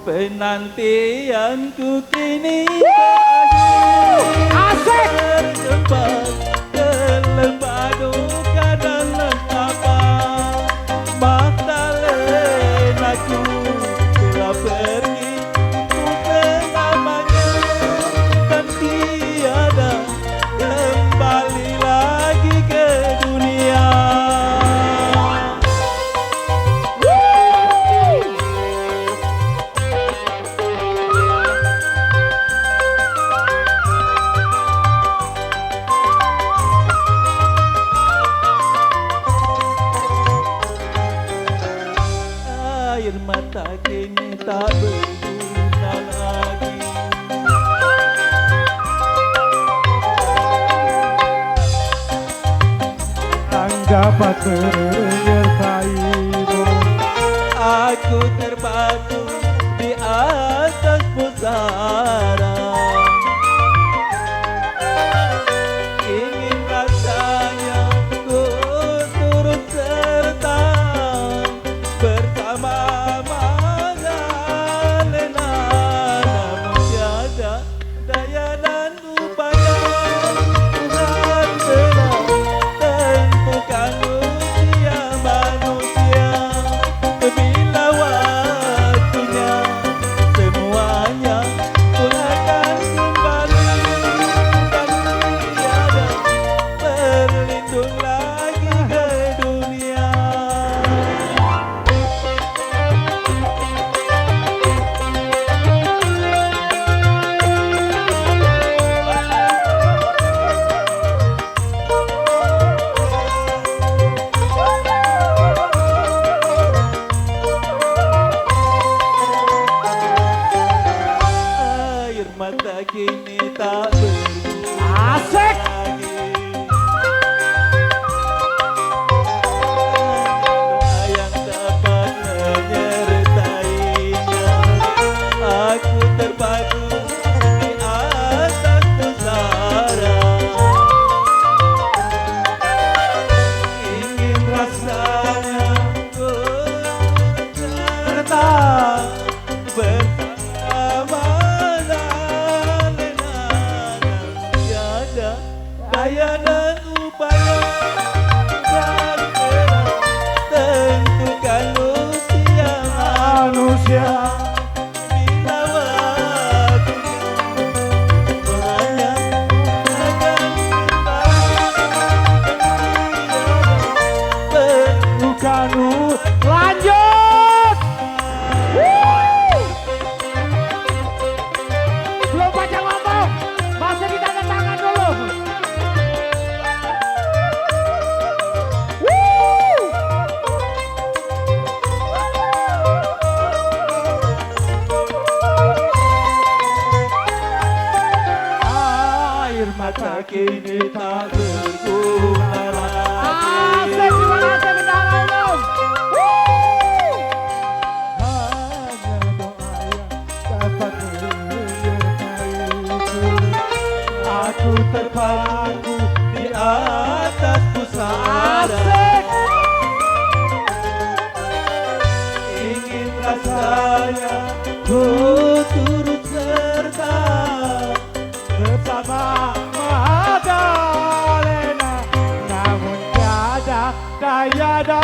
Penantianku kini berakhir. Asik. Terjebak terlempar duka dan letapa. Magdalenaku telah pergi untuk selamanya dan tiada kembali lagi ke dunia. Air mata kini tak berguna lagi. Dapat menyertaimu. Aku terpaku di atas pusara. Ingin rasanya ku turut serta bersama Magdalena, namun tiada daya dan upaya. Tuhan telah tentukan usia manusia. Bila waktunya semuanya pun akan kembali dan tiada berlindung lagi ke dunia. Air mata kini tak berguna Asik. lagi. Doa yang dapat menyertainya. Aku terpaku di atas pusara. Ingin rasanya ku serta bersama Magdalena, tiada daya dan upaya. Dan telah tentukan usia Manusia. bila waktunya semuanya akan kembali. Bukan lanjut. Belum baca ngomong, masih di tanda tangan dulu. Air mata Kini tak berguna lagi. Asik, terima kasih bintang umum. Hanya doa yang dapat menyertaiku. Aku terpaku di atas pusara. Asik. Ingin rasanya ku turut serta Bersama Magdalena, namun tiada daya dan